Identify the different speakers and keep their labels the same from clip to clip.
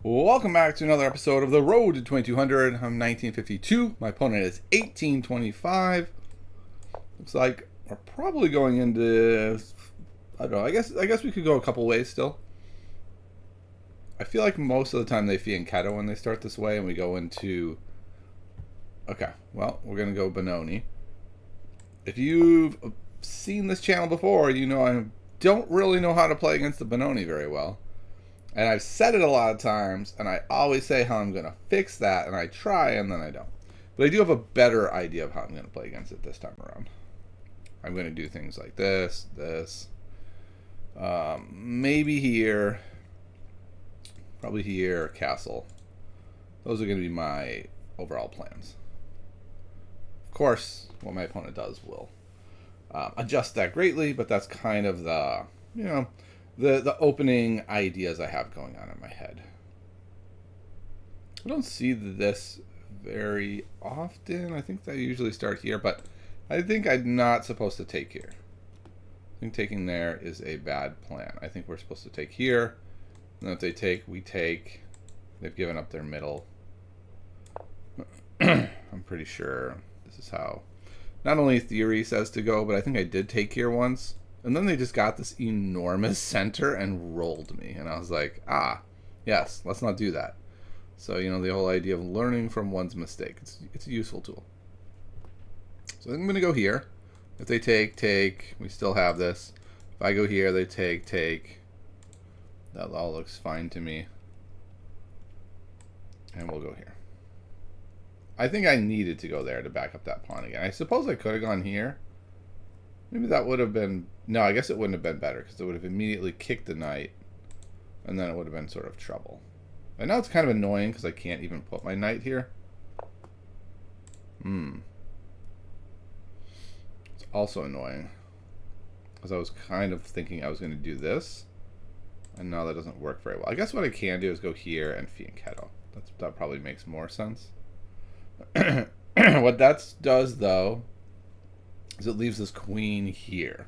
Speaker 1: Welcome back to another episode of The Road to 2200. I'm 1952. My opponent is 1825. Looks like we're probably going into... I don't know. I guess we could go a couple ways still. I feel like most of the time they fianchetto when they start this way, and we go into... Okay, well, we're going to go Benoni. If you've seen this channel before, you know I don't really know how to play against the Benoni very well. And I've said it a lot of times, and I always say how I'm going to fix that, and I try, and then I don't. But I do have a better idea of how I'm going to play against it this time around. I'm going to do things like this, maybe here, probably here, castle. Those are going to be my overall plans. Of course, what my opponent does will adjust that greatly, but that's kind of the, the opening ideas I have going on in my head. I don't see this very often. I think I usually start here, but I think I'm not supposed to take here. I think taking there is a bad plan. I think we're supposed to take here, and if they take, we take. They've given up their middle. I'm pretty sure this is how not only theory says to go, but I think I did take here once. And then they just got this enormous center and rolled me. And I was like, yes, let's not do that. So, the whole idea of learning from one's mistake. It's a useful tool. So I'm going to go here. If they take. We still have this. If I go here, they take. That all looks fine to me. And we'll go here. I think I needed to go there to back up that pawn again. I suppose I could have gone here. Maybe that would have been... No, I guess it wouldn't have been better because it would have immediately kicked the knight. And then it would have been sort of trouble. And now it's kind of annoying because I can't even put my knight here. It's also annoying. Because I was kind of thinking I was going to do this. And now that doesn't work very well. I guess what I can do is go here and fianchetto. That probably makes more sense. What that does, though, is it leaves this queen here.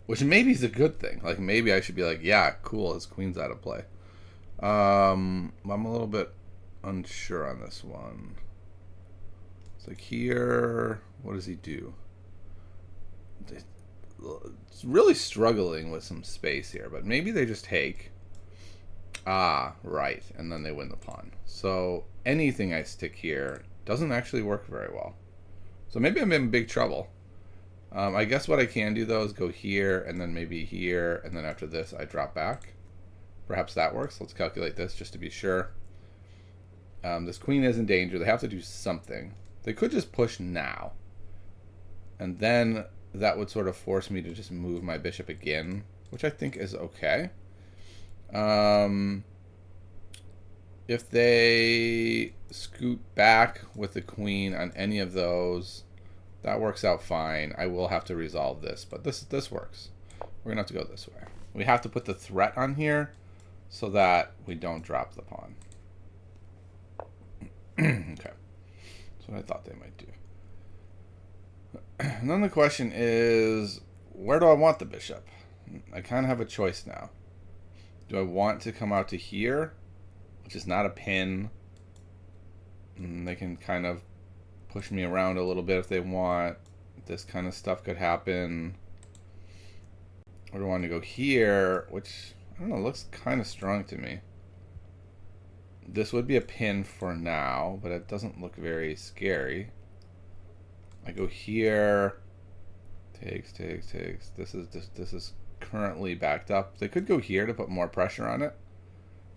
Speaker 1: Which maybe is a good thing. Like, maybe I should be like, yeah, cool, his queen's out of play. I'm a little bit unsure on this one. It's like here, what does he do? It's really struggling with some space here, but maybe they just take. Right, and then they win the pawn. So anything I stick here doesn't actually work very well. So maybe I'm in big trouble. I guess what I can do, though, is go here, and then maybe here, and then after this, I drop back. Perhaps that works. Let's calculate this just to be sure. This queen is in danger. They have to do something. They could just push now. And then that would sort of force me to just move my bishop again, which I think is okay. If they scoot back with the queen on any of those... That works out fine. I will have to resolve this, but this works. We're going to have to go this way. We have to put the threat on here so that we don't drop the pawn. Okay. That's what I thought they might do. And then the question is, where do I want the bishop? I kind of have a choice now. Do I want to come out to here, which is not a pin? And they can kind of push me around a little bit if they want. This kind of stuff could happen. Or do I want to go here, which, I don't know, looks kind of strong to me. This would be a pin for now, but it doesn't look very scary. I go here. Takes. This is currently backed up. They could go here to put more pressure on it.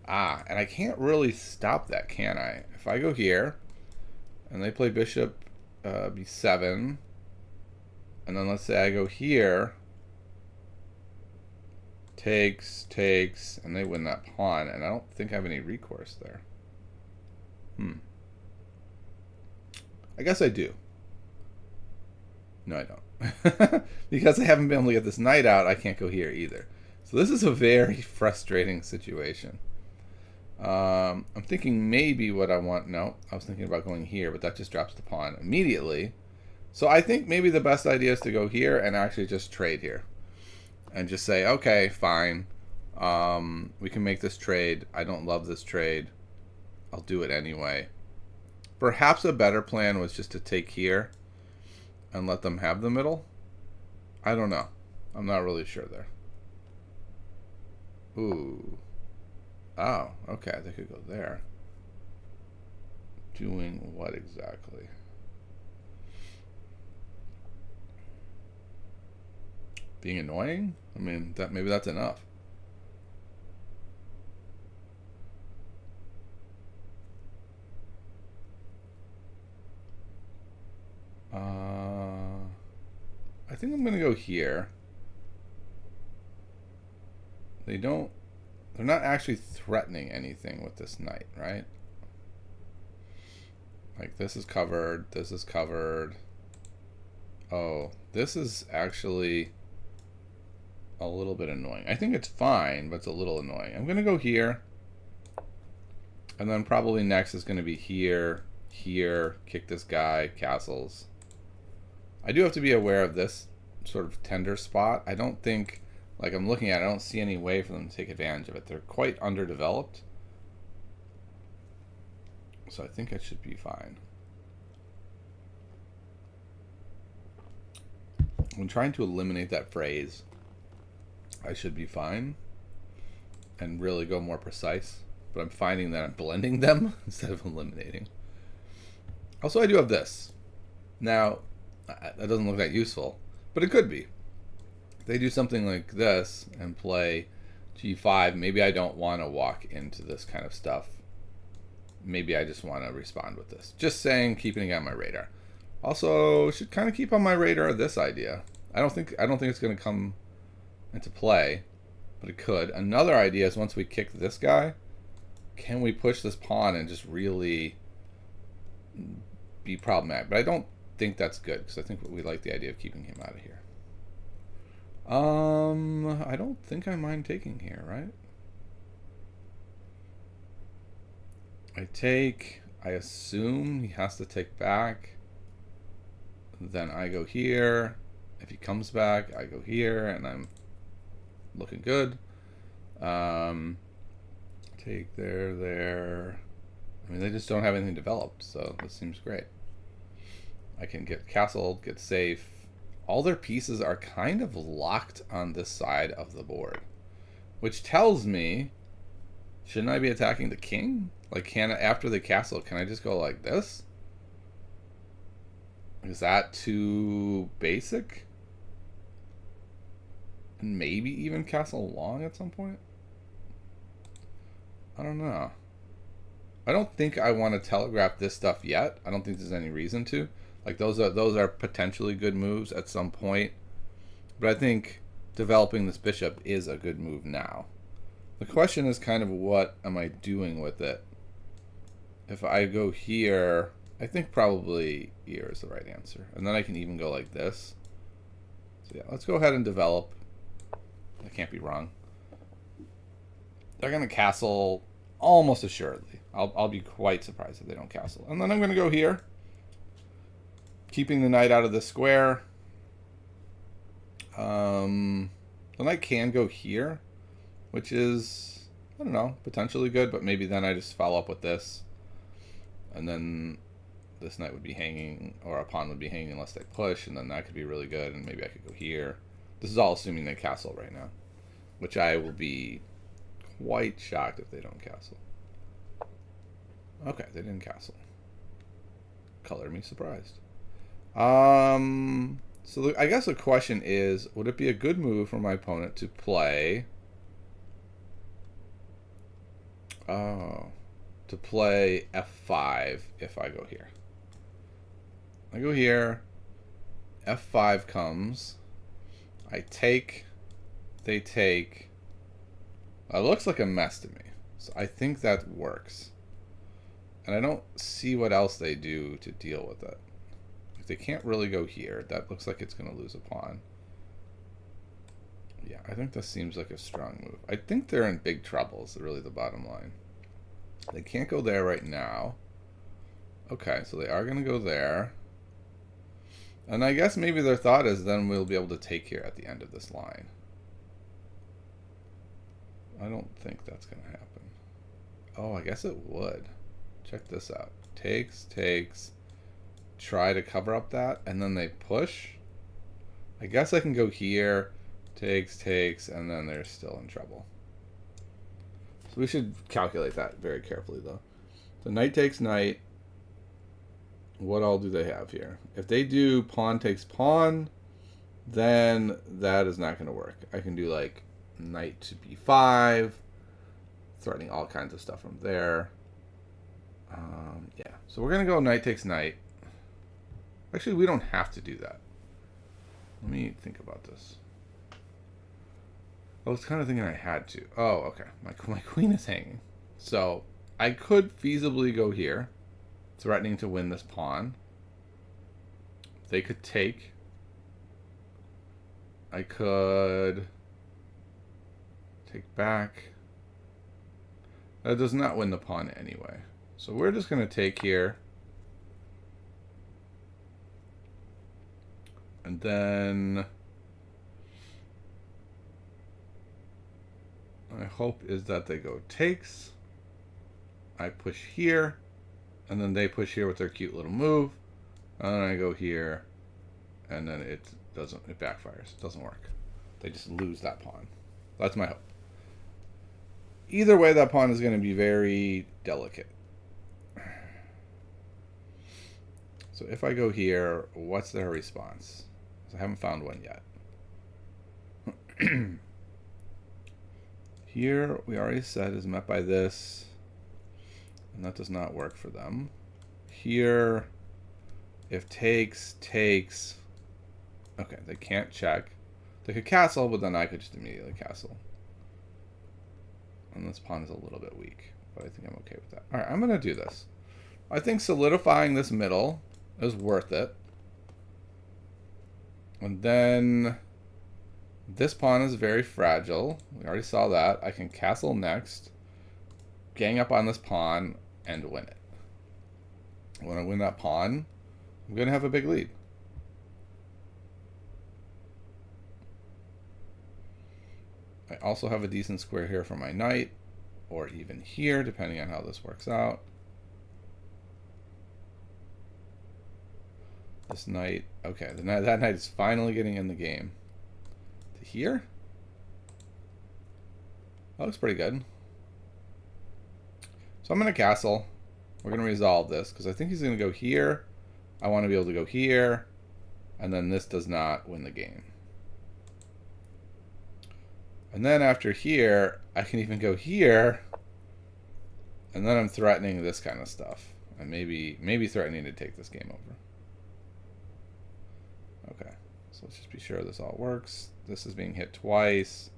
Speaker 1: And I can't really stop that, can I? If I go here, and they play bishop b7, and then let's say I go here, takes, and they win that pawn, and I don't think I have any recourse there. I guess I do. No, I don't. Because I haven't been able to get this knight out, I can't go here either. So this is a very frustrating situation. I'm thinking maybe what I want... No, I was thinking about going here, but that just drops the pawn immediately. So I think maybe the best idea is to go here and actually just trade here. And just say, okay, fine. We can make this trade. I don't love this trade. I'll do it anyway. Perhaps a better plan was just to take here and let them have the middle. I don't know. I'm not really sure there. Ooh. Oh, okay. They could go there. Doing what exactly? Being annoying? I mean, that maybe that's enough. I think I'm gonna go here. They're not actually threatening anything with this knight, right? Like this is covered, this is covered. Oh, this is actually a little bit annoying. I think it's fine, but it's a little annoying. I'm gonna go here. And then probably next is gonna be here, here, kick this guy, castles. I do have to be aware of this sort of tender spot. I don't think, like I'm looking at it, I don't see any way for them to take advantage of it. They're quite underdeveloped. So I think it should be fine. When trying to eliminate that phrase, I should be fine and really go more precise. But I'm finding that I'm blending them instead of eliminating. Also, I do have this. Now, that doesn't look that useful, but it could be. If they do something like this and play g5, maybe I don't want to walk into this kind of stuff. Maybe I just want to respond with this. Just saying, keeping it on my radar. Also, should kind of keep on my radar this idea. I don't think it's going to come into play, but it could. Another idea is once we kick this guy, can we push this pawn and just really be problematic? But I don't think that's good because I think we like the idea of keeping him out of here. I don't think I mind taking here, right? I take, I assume he has to take back. Then I go here. If he comes back, I go here, and I'm looking good. Take there. I mean, they just don't have anything developed, so this seems great. I can get castled, get safe. All their pieces are kind of locked on this side of the board, which tells me, shouldn't I be attacking the king? Like, after the castle, can I just go like this? Is that too basic? And maybe even castle long at some point? I don't know. I don't think I want to telegraph this stuff yet. I don't think there's any reason to. Like those are potentially good moves at some point. But I think developing this bishop is a good move now. The question is kind of what am I doing with it? If I go here, I think probably here is the right answer. And then I can even go like this. So yeah, let's go ahead and develop. I can't be wrong. They're going to castle almost assuredly. I'll be quite surprised if they don't castle. And then I'm going to go here. Keeping the knight out of the square. The knight can go here, which is, I don't know, potentially good, but maybe then I just follow up with this. And then this knight would be hanging, or a pawn would be hanging unless they push, and then that could be really good, and maybe I could go here. This is all assuming they castle right now, which I will be quite shocked if they don't castle. Okay, they didn't castle. Color me surprised. So I guess the question is, would it be a good move for my opponent to play? To play f5 if I go here. I go here. f5 comes. I take. They take. It looks like a mess to me. So I think that works. And I don't see what else they do to deal with it. If they can't really go here, that looks like it's going to lose a pawn. Yeah, I think this seems like a strong move. I think they're in big trouble is really the bottom line. They can't go there right now. Okay, so they are going to go there. And I guess maybe their thought is then we'll be able to take here at the end of this line. I don't think that's going to happen. Oh, I guess it would. Check this out. Takes, takes. Try to cover up that, and then they push. I guess I can go here. Takes, takes, and then they're still in trouble. So we should calculate that very carefully, though. So knight takes knight. What all do they have here? If they do pawn takes pawn, then that is not going to work. I can do like knight to b5, threatening all kinds of stuff from there. Yeah, so we're going to go knight takes knight. Actually, we don't have to do that. Let me think about this. I was kind of thinking I had to. Oh, okay. My queen is hanging. So I could feasibly go here, threatening to win this pawn. They could take. I could take back. That does not win the pawn anyway. So we're just going to take here. And then my hope is that they go takes. I push here. And then they push here with their cute little move. And then I go here. And then it backfires. It doesn't work. They just lose that pawn. That's my hope. Either way, that pawn is going to be very delicate. So if I go here, what's their response? I haven't found one yet. Here, we already said, is met by this. And that does not work for them. Here, if takes, takes. Okay, they can't check. They could castle, but then I could just immediately castle. And this pawn is a little bit weak, but I think I'm okay with that. All right, I'm going to do this. I think solidifying this middle is worth it. And then this pawn is very fragile. We already saw that. I can castle next, gang up on this pawn, and win it. When I win that pawn, I'm going to have a big lead. I also have a decent square here for my knight, or even here, depending on how this works out. This knight, okay, that knight is finally getting in the game. To here? That looks pretty good. So I'm going to castle. We're going to resolve this, because I think he's going to go here. I want to be able to go here. And then this does not win the game. And then after here, I can even go here. And then I'm threatening this kind of stuff. And maybe threatening to take this game over. Okay, so let's just be sure this all works. This is being hit twice.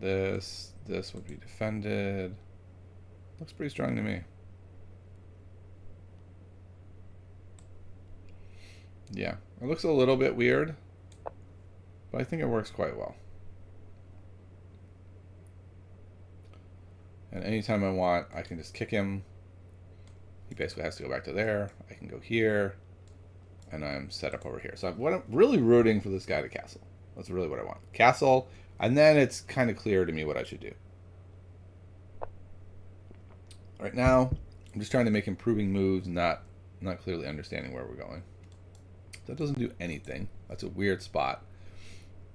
Speaker 1: This would be defended. Looks pretty strong to me. Yeah, it looks a little bit weird, but I think it works quite well. And anytime I want, I can just kick him. He basically has to go back to there. I can go here. And I'm set up over here. So I'm really rooting for this guy to castle. That's really what I want. Castle, and then it's kind of clear to me what I should do. Right now, I'm just trying to make improving moves, not clearly understanding where we're going. That doesn't do anything. That's a weird spot.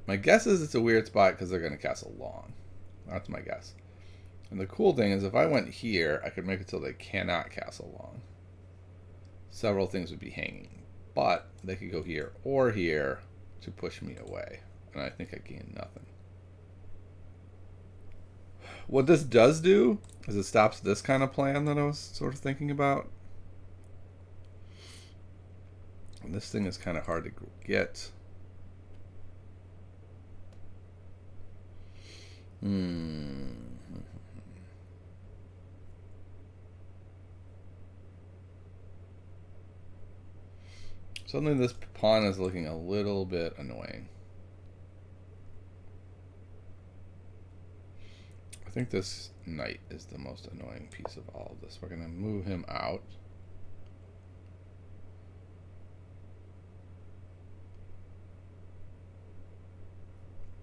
Speaker 1: My guess is it's a weird spot because they're going to castle long. That's my guess. And the cool thing is if I went here, I could make it so they cannot castle long. Several things would be hanging. But they could go here or here to push me away. And I think I gain nothing. What this does do is it stops this kind of plan that I was sort of thinking about. And this thing is kind of hard to get. Suddenly this pawn is looking a little bit annoying. I think this knight is the most annoying piece of all of this. We're going to move him out.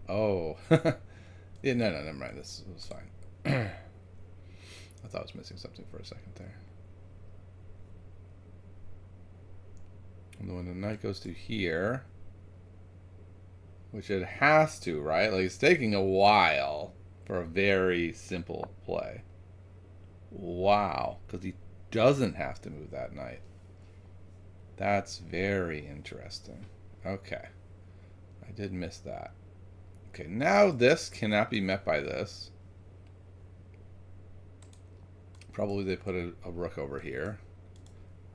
Speaker 1: Oh, Yeah, no, never mind. This was fine. I thought I was missing something for a second there. And then when the knight goes to here, which it has to, right? Like, it's taking a while for a very simple play. Wow, because he doesn't have to move that knight. That's very interesting. Okay. I did miss that. Okay, now this cannot be met by this. Probably they put a rook over here.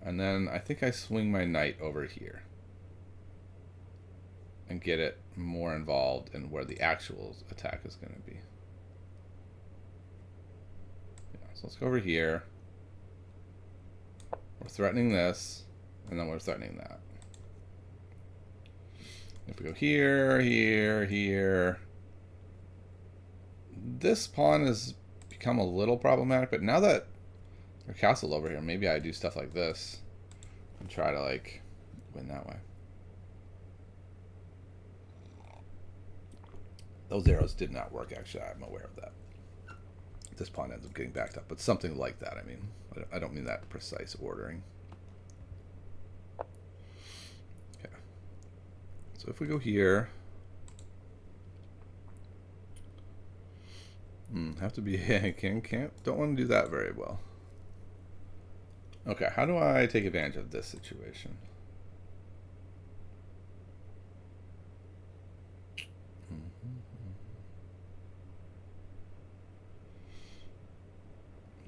Speaker 1: And then I think I swing my knight over here. And get it more involved in where the actual attack is going to be. Yeah, so let's go over here. We're threatening this. And then we're threatening that. If we go here, here, here. This pawn has become a little problematic, but now that they're castled over here, maybe I do stuff like this and try to, like, win that way. Those arrows did not work, actually. I'm aware of that. This pawn ends up getting backed up, but something like that, I mean. I don't mean that precise ordering. Okay. So if we go here... have to be... don't want to do that very well. Okay, how do I take advantage of this situation?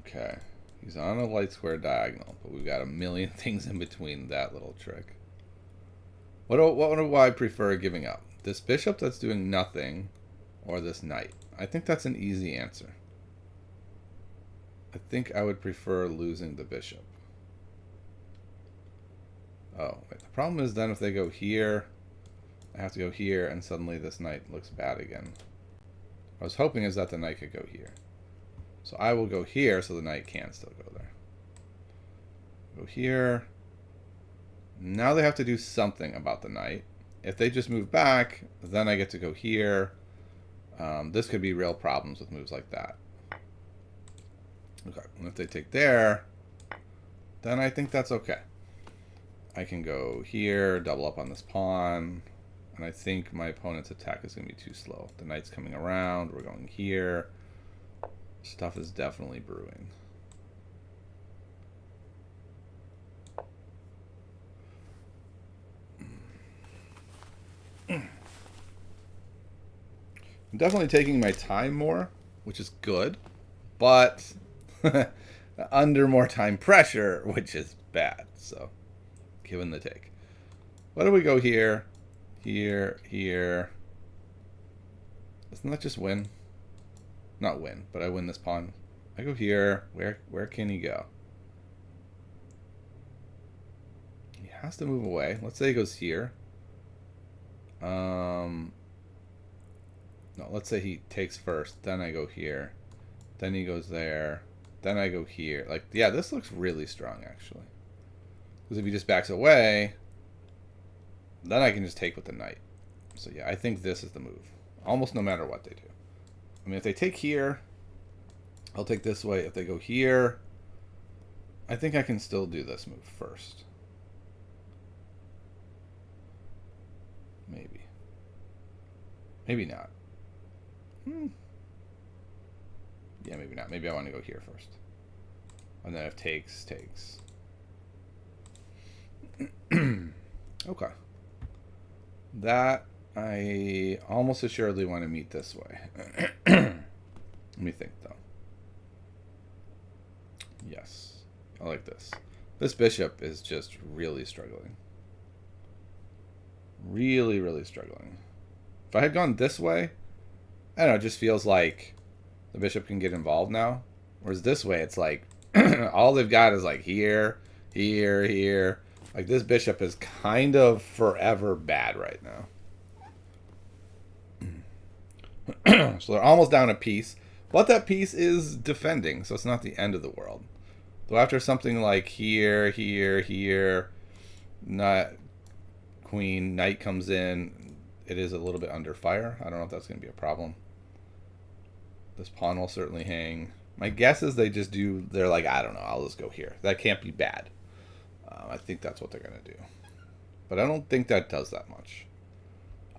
Speaker 1: Okay, he's on a light square diagonal, but we've got a million things in between that little trick. What do I prefer giving up? This bishop that's doing nothing, or this knight? I think that's an easy answer. I think I would prefer losing the bishop. Oh, wait. The problem is then if they go here, I have to go here, and suddenly this knight looks bad again. I was hoping is that the knight could go here. So I will go here so the knight can still go there. Go here. Now they have to do something about the knight. If they just move back, then I get to go here. This could be real problems with moves like that. Okay, and if they take there, then I think that's okay. I can go here, double up on this pawn, and I think my opponent's attack is going to be too slow. The knight's coming around, we're going here. Stuff is definitely brewing. I'm definitely taking my time more, which is good, but under more time pressure, which is bad. So, given the take. Why do we go here, here, here? Doesn't that just win? Not win, but I win this pawn. I go here. Where can he go? He has to move away. Let's say he goes here. No, let's say he takes first, then I go here, then he goes there, then I go here. Like, yeah, this looks really strong, actually. Because if he just backs away, then I can just take with the knight. So, yeah, I think this is the move. Almost no matter what they do. I mean, if they take here, I'll take this way. If they go here, I think I can still do this move first. Maybe. Maybe not. Yeah, maybe not. Maybe I want to go here first. And then if takes, takes. Okay. That I almost assuredly want to meet this way. Let me think, though. Yes. I like this. This bishop is just really struggling. Really, really struggling. If I had gone this way, I don't know, it just feels like the bishop can get involved now. Whereas this way, it's like, all they've got is like here, here, here. Like, this bishop is kind of forever bad right now. So they're almost down a piece. But that piece is defending, so it's not the end of the world. Though after something like here, here, here, not queen, knight comes in, it is a little bit under fire. I don't know if that's going to be a problem. This pawn will certainly hang. My guess is they just do, they're like, I don't know, I'll just go here. That can't be bad. I think that's what they're going to do. But I don't think that does that much.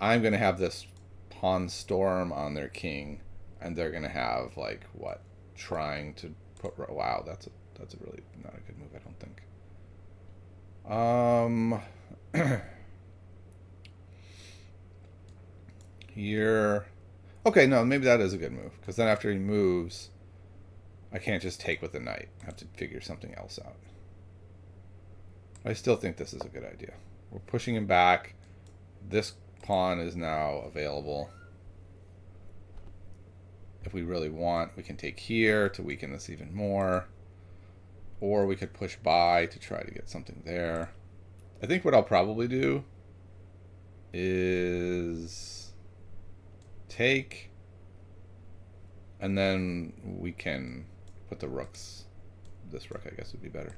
Speaker 1: I'm going to have this pawn storm on their king, and they're going to have, like, what? Trying to put... Wow, that's a really not a good move, I don't think. Here... Okay, no, maybe that is a good move. Because then after he moves, I can't just take with the knight. I have to figure something else out. I still think this is a good idea. We're pushing him back. This pawn is now available. If we really want, we can take here to weaken this even more. Or we could push by to try to get something there. I think what I'll probably do is take, and then we can put the rooks. This rook, I guess, would be better.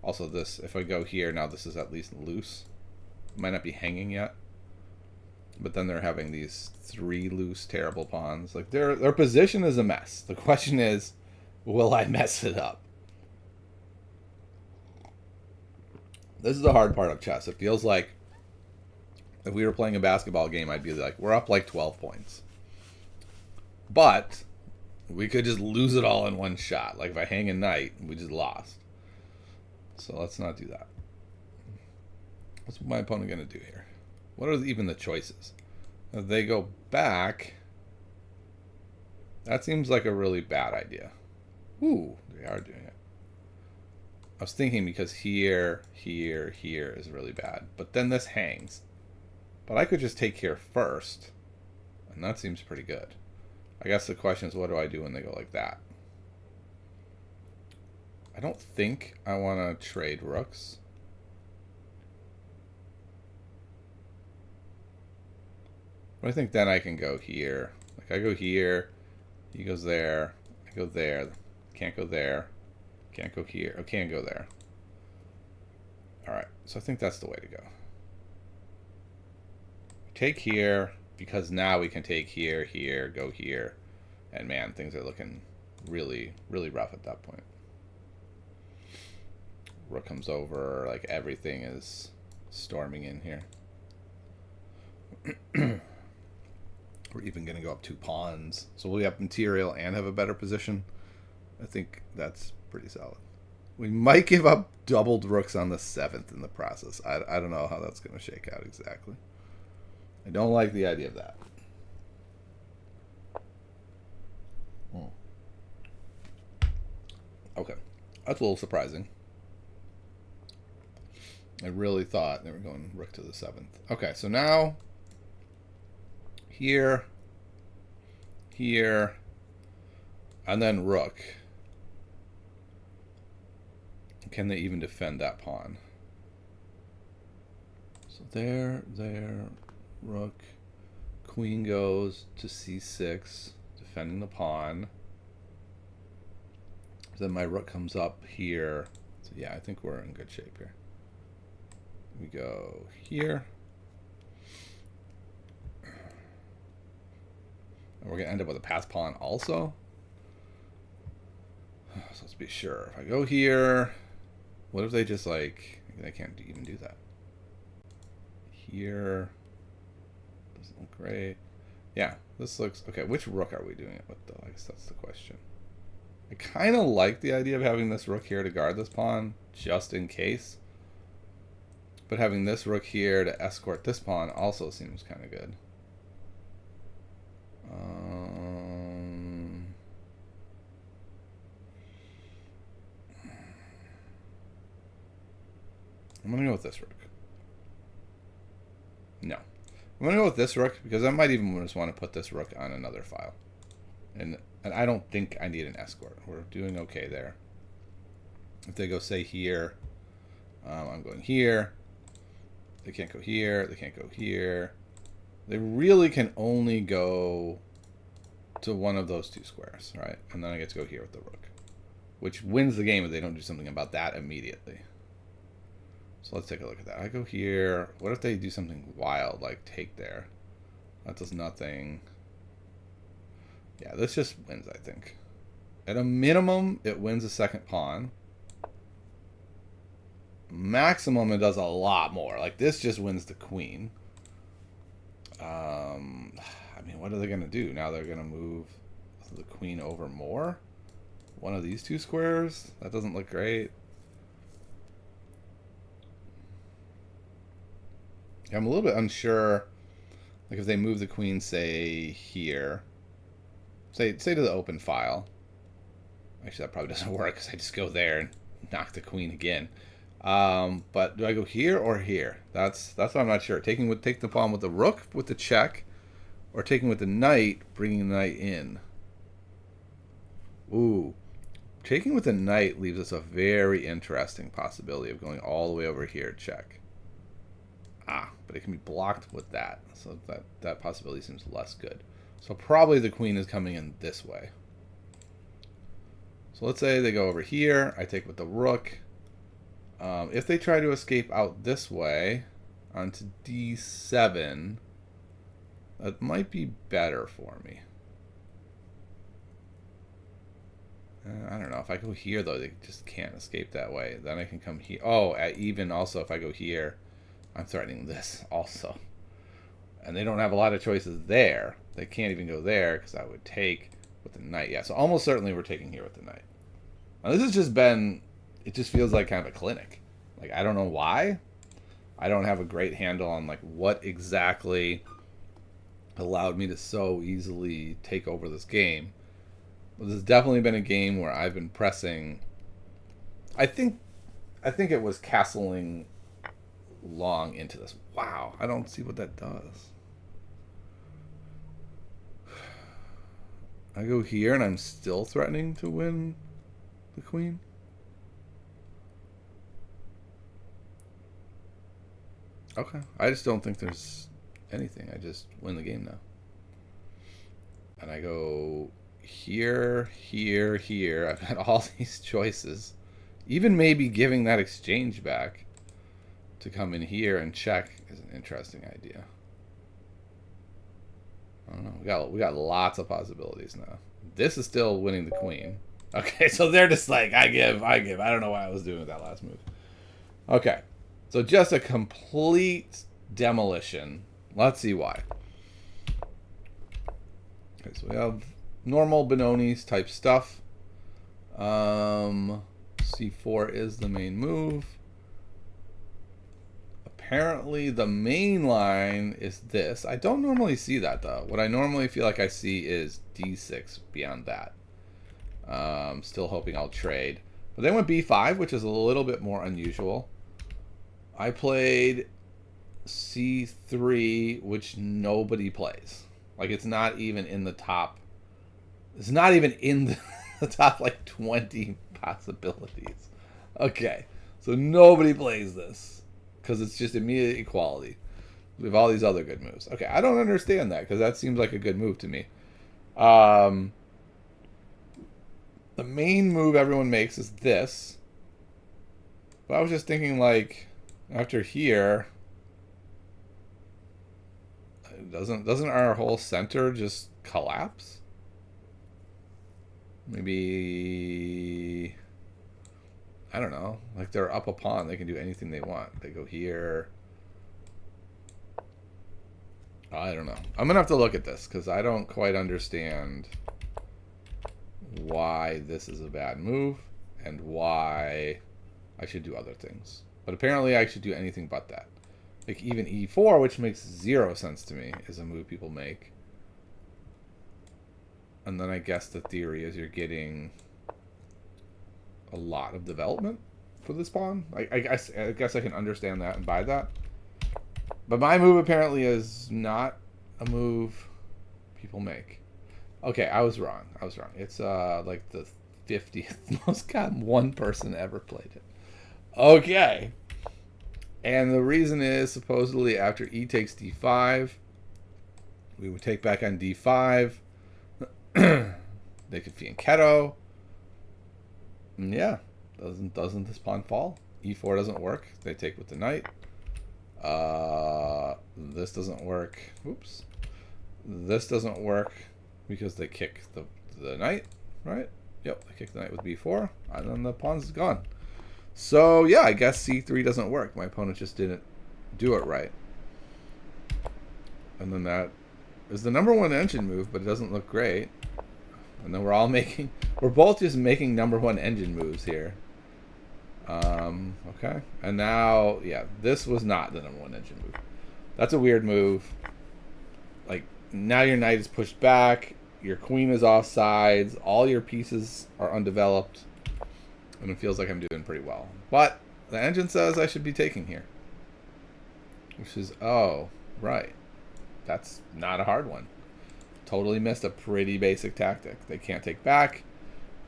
Speaker 1: Also this, if I go here, now this is at least loose. Might not be hanging yet. But then they're having these 3 loose, terrible pawns. Like, their position is a mess. The question is, will I mess it up? This is the hard part of chess. It feels like if we were playing a basketball game, I'd be like, we're up like 12 points. But we could just lose it all in one shot. Like if I hang a knight, we just lost. So let's not do that. What's my opponent going to do here? What are even the choices? If they go back, that seems like a really bad idea. Ooh, they are doing it. I was thinking because here is really bad. But then this hangs. But I could just take here first. And that seems pretty good. I guess the question is, what do I do when they go like that? I don't think I want to trade rooks. But I think then I can go here. Like I go here, he goes there, I go there, can't go there, can't go here, I can't go there. Alright, so I think that's the way to go. Take here, because now we can take here, here, go here. And man, things are looking really, really rough at that point. Rook comes over, like everything is storming in here. We're even going to go up 2 pawns. So we have material and have a better position. I think that's pretty solid. We might give up doubled rooks on the 7th in the process. I don't know how that's going to shake out exactly. I don't like the idea of that. Okay. That's a little surprising. I really thought they were going rook to the 7th. Okay, so now here, here, and then rook. Can they even defend that pawn? So there, rook, queen goes to c6, defending the pawn. Then my rook comes up here. So yeah, I think we're in good shape here. We go here. And we're going to end up with a pass pawn also. So let's be sure. If I go here, what if they just like, they can't even do that. Here. Doesn't look great. Yeah, this looks, okay, which rook are we doing it with though? I guess that's the question. I kind of like the idea of having this rook here to guard this pawn, just in case. But having this rook here to escort this pawn also seems kind of good. I'm going to go with this rook. No. I'm going to go with this rook because I might even just want to put this rook on another file. And I don't think I need an escort. We're doing okay there. If they go, say, here, I'm going here. They can't go here. They can't go here. They really can only go to one of those 2 squares, right? And then I get to go here with the rook, which wins the game if they don't do something about that immediately. So let's take a look at that. I go here. What if they do something wild, like take there? That does nothing. Yeah, this just wins, I think. At a minimum, it wins a second pawn. Maximum, it does a lot more. Like, this just wins the queen. I mean, what are they going to do? Now they're going to move the queen over more? One of these two squares? That doesn't look great. I'm a little bit unsure. Like, if they move the queen, say, here. Say to the open file. Actually, that probably doesn't work because I just go there and knock the queen again. But do I go here or here? That's what I'm not sure. Take the pawn with the rook with the check, or taking with the knight, bringing the knight in. Ooh, taking with the knight leaves us a very interesting possibility of going all the way over here. Check. But it can be blocked with that, so that possibility seems less good. So probably the queen is coming in this way. So let's say they go over here. I take with the rook. If they try to escape out this way onto d7, that might be better for me. I don't know. If I go here, though, they just can't escape that way. Then I can come here. Oh, even also if I go here, I'm threatening this also. And they don't have a lot of choices there. They can't even go there because I would take with the knight. Yeah, so almost certainly we're taking here with the knight. Now, this has just been... It just feels like kind of a clinic. Like, I don't know why. I don't have a great handle on, like, what exactly allowed me to so easily take over this game. But this has definitely been a game where I've been pressing... I think it was castling long into this. Wow, I don't see what that does. I go here and I'm still threatening to win the queen. Okay, I just don't think there's anything. I just win the game now. And I go here, here, here. I've got all these choices. Even maybe giving that exchange back to come in here and check is an interesting idea. I don't know. We got lots of possibilities now. This is still winning the queen. Okay, so they're just like, I give. I don't know what I was doing with that last move. Okay, so just a complete demolition. Let's see why. Okay, so we have normal Benoni's type stuff. C4 is the main move. Apparently the main line is this. I don't normally see that though. What I normally feel like I see is d6 beyond that. Still hoping I'll trade. But they went b5, which is a little bit more unusual. I played c3, which nobody plays. Like, it's not even in the top. It's not even in the top, like, 20 possibilities. Okay, so nobody plays this because it's just immediate equality. We have all these other good moves. Okay, I don't understand that because that seems like a good move to me. The main move everyone makes is this. But I was just thinking, like, after here, doesn't our whole center just collapse? Maybe, I don't know. Like, they're up a pawn. They can do anything they want. They go here. I don't know. I'm going to have to look at this because I don't quite understand why this is a bad move and why I should do other things. But apparently I should do anything but that. Like, even e4, which makes 0 sense to me, is a move people make. And then I guess the theory is you're getting a lot of development for this pawn. I guess I can understand that and buy that. But my move apparently is not a move people make. Okay, I was wrong. It's like the 50th most common one person ever played it. Okay. And the reason is supposedly after e takes d5, we would take back on d5. They could fianchetto. And yeah, doesn't this pawn fall? e4 doesn't work. They take with the knight. This doesn't work. Oops. This doesn't work. because they kick the knight, right? Yep, they kick the knight with b4, and then the pawn's gone. So yeah, I guess c3 doesn't work. My opponent just didn't do it right. And then that is the #1 engine move, but it doesn't look great. And then we're both just making #1 engine moves here. Okay. And now, yeah, this was not the #1 engine move. That's a weird move. Like, now your knight is pushed back, your queen is off sides, all your pieces are undeveloped, and it feels like I'm doing pretty well. But the engine says I should be taking here. Which is, oh, right. That's not a hard one. Totally missed a pretty basic tactic. They can't take back.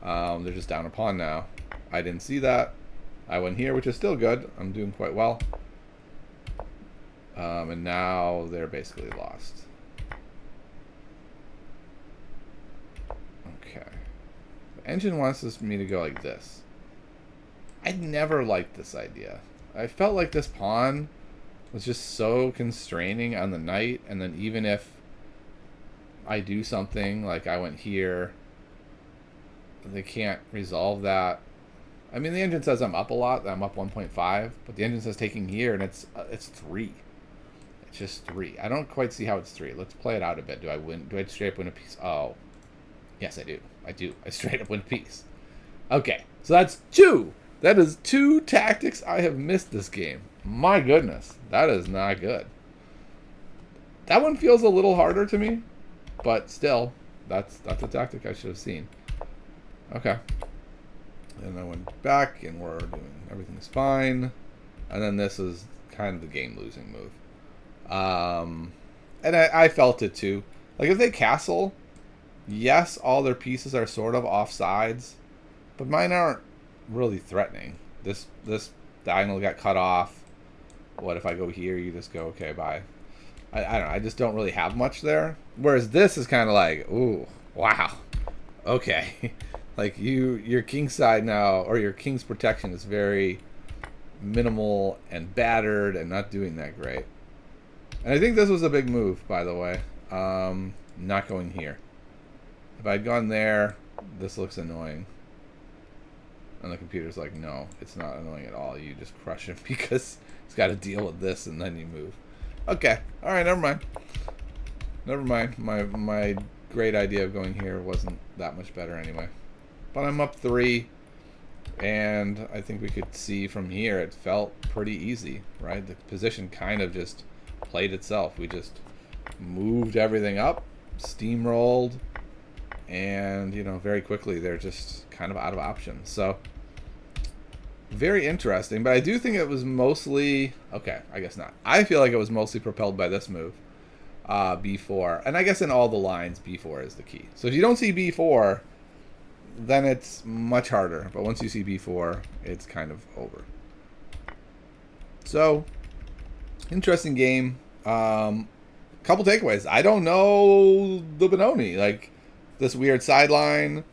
Speaker 1: They're just down a pawn now. I didn't see that. I went here, which is still good. I'm doing quite well. And now they're basically lost. Okay. The engine wants me to go like this. I never liked this idea. I felt like this pawn was just so constraining on the knight, and then even if I do something, like I went here, they can't resolve that. I mean, the engine says I'm up a lot. I'm up 1.5, but the engine says taking here, and it's 3. It's just 3. I don't quite see how it's 3. Let's play it out a bit. Do I win? Do I straight up win a piece? Oh, yes, I do. I do. I straight up win a piece. Okay, so that's 2. That is 2 tactics I have missed this game. My goodness, that is not good. That one feels a little harder to me, but still, that's a tactic I should have seen. Okay. And I went back, and we're doing everything's fine. And then this is kind of the game-losing move. And I felt it too. Like, if they castle, yes, all their pieces are sort of off sides, but mine aren't really threatening. This diagonal got cut off. What if I go here? You just go, okay, bye. I don't know. I just don't really have much there. Whereas this is kind of like, ooh, wow, okay. Like your king side now, or your king's protection is very minimal and battered and not doing that great. And I think this was a big move, by the way. Not going here. If I'd gone there, this looks annoying. And the computer's like, no, it's not annoying at all. You just crush him because he's got to deal with this and then you move. Okay. All right, never mind. Never mind. My great idea of going here wasn't that much better anyway. But I'm up 3, and I think we could see from here it felt pretty easy, right? The position kind of just played itself. We just moved everything up, steamrolled, and, you know, very quickly they're just kind of out of options. So, very interesting, but I do think it was mostly... Okay, I guess not. I feel like it was mostly propelled by this move, b4. And I guess in all the lines, b4 is the key. So if you don't see b4... then it's much harder. But once you see b4, it's kind of over. So, interesting game. Couple takeaways. I don't know the Benoni. Like, this weird sideline,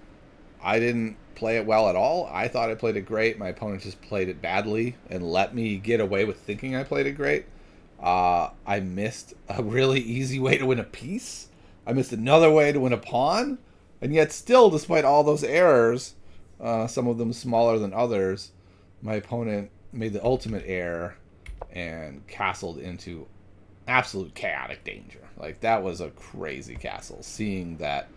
Speaker 1: I didn't play it well at all. I thought I played it great. My opponent just played it badly and let me get away with thinking I played it great. I missed a really easy way to win a piece. I missed another way to win a pawn. And yet still, despite all those errors, some of them smaller than others, my opponent made the ultimate error and castled into absolute chaotic danger. Like, that was a crazy castle. Seeing that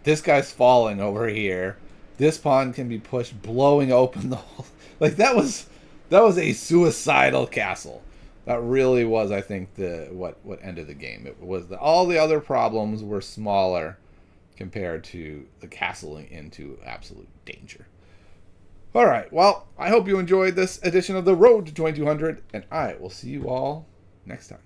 Speaker 1: this guy's falling over here, this pawn can be pushed, blowing open the whole... Like, that was a suicidal castle. That really was, I think, what ended the game. It was all the other problems were smaller compared to the castling into absolute danger. All right, well, I hope you enjoyed this edition of The Road to 2200, and I will see you all next time.